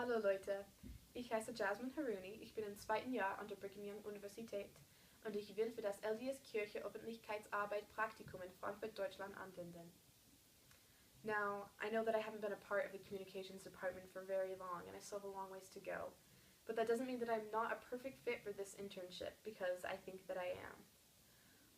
Hallo Leute, ich heiße Jasmine Haruni, ich bin im zweiten Jahr an der Brigham Young Universität und ich will für das LDS Kirche Öffentlichkeitsarbeit Praktikum in Frankfurt, Deutschland anwenden. Now, I know that I haven't been a part of the communications department for very long and I still have a long ways to go, but that doesn't mean that I'm not a perfect fit for this internship because I think that I am.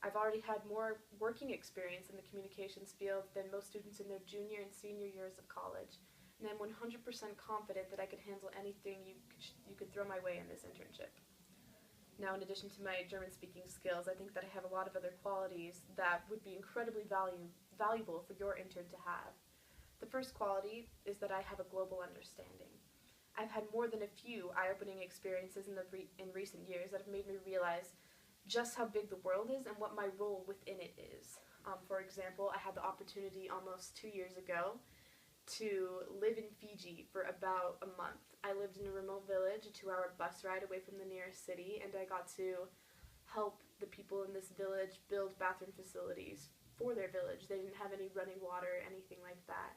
I've already had more working experience in the communications field than most students in their junior and senior years of college, and I'm 100% confident that I could handle anything you could throw my way in this internship. Now, in addition to my German-speaking skills, I think that I have a lot of other qualities that would be incredibly valuable for your intern to have. The first quality is that I have a global understanding. I've had more than a few eye-opening experiences in recent years that have made me realize just how big the world is and what my role within it is. For example, I had the opportunity almost 2 years ago to live in Fiji for about a month. I lived in a remote village, a 2-hour bus ride away from the nearest city, and I got to help the people in this village build bathroom facilities for their village. They didn't have any running water or anything like that.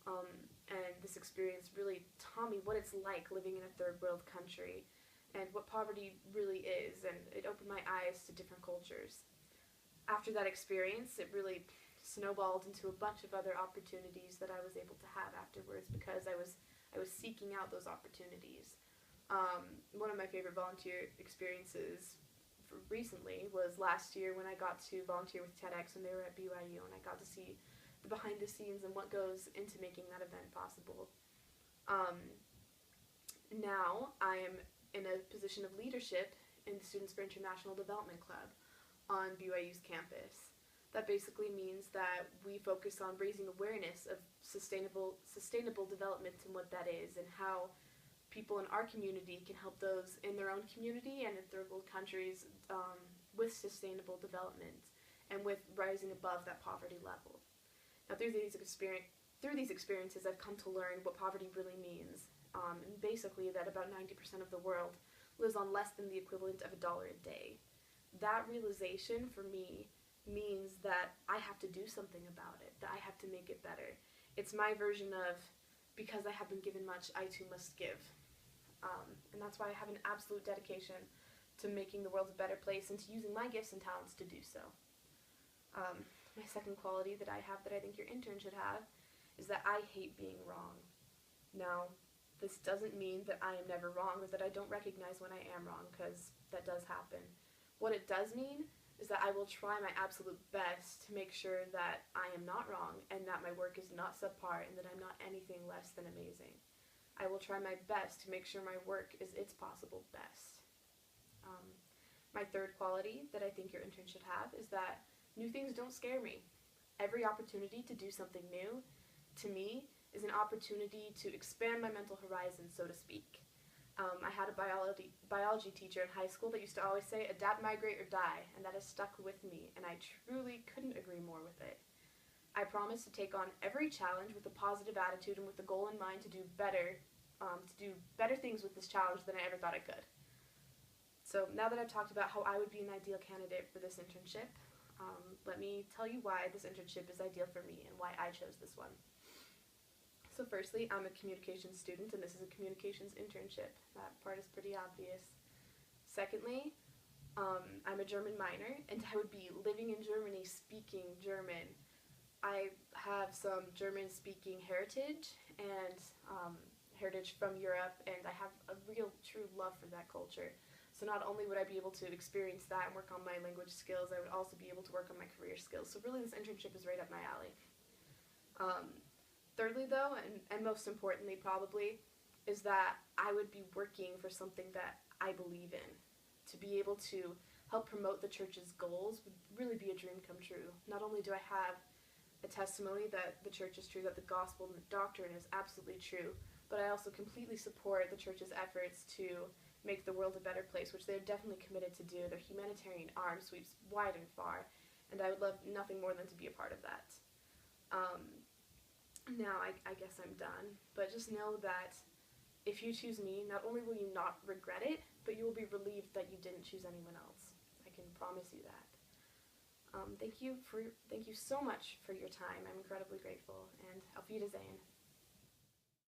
And this experience really taught me what it's like living in a third world country and what poverty really is, and it opened my eyes to different cultures. After that experience, it really snowballed into a bunch of other opportunities that I was able to have afterwards because I was seeking out those opportunities. One of my favorite volunteer experiences recently was last year when I got to volunteer with TEDx when they were at BYU, and I got to see the behind the scenes and what goes into making that event possible. Now I am in a position of leadership in the Students for International Development Club on BYU's campus. That basically means that we focus on raising awareness of sustainable development and what that is, and how people in our community can help those in their own community and in third world countries with sustainable development and with rising above that poverty level. Now, through these experiences, I've come to learn what poverty really means. And basically that about 90% of the world lives on less than the equivalent of $1 a day. That realization for me means that I have to do something about it, that I have to make it better. It's my version of, because I have been given much, I too must give. And that's why I have an absolute dedication to making the world a better place and to using my gifts and talents to do so. My second quality that I have that I think your intern should have is that I hate being wrong. Now, this doesn't mean that I am never wrong or that I don't recognize when I am wrong, because that does happen. What it does mean is that I will try my absolute best to make sure that I am not wrong and that my work is not subpar and that I'm not anything less than amazing. I will try my best to make sure my work is its possible best. My third quality that I think your intern should have is that new things don't scare me. Every opportunity to do something new, to me, is an opportunity to expand my mental horizon, so to speak. I had a biology teacher in high school that used to always say, adapt, migrate, or die, and that has stuck with me, and I truly couldn't agree more with it. I promise to take on every challenge with a positive attitude and with the goal in mind to do better things with this challenge than I ever thought I could. So now that I've talked about how I would be an ideal candidate for this internship, let me tell you why this internship is ideal for me and why I chose this one. So firstly, I'm a communications student, and this is a communications internship. That part is pretty obvious. Secondly, I'm a German minor, and I would be living in Germany speaking German. I have some German-speaking heritage and heritage from Europe, and I have a real, true love for that culture. So not only would I be able to experience that and work on my language skills, I would also be able to work on my career skills. So really, this internship is right up my alley. Thirdly, though, and most importantly probably, is that I would be working for something that I believe in. To be able to help promote the church's goals would really be a dream come true. Not only do I have a testimony that the church is true, that the gospel and the doctrine is absolutely true, but I also completely support the church's efforts to make the world a better place, which they're definitely committed to do. Their humanitarian arm sweeps wide and far, and I would love nothing more than to be a part of that. Now, I guess I'm done, but just know that if you choose me, not only will you not regret it, but you will be relieved that you didn't choose anyone else. I can promise you that. Thank you so much for your time. I'm incredibly grateful, and auf Wiedersehen.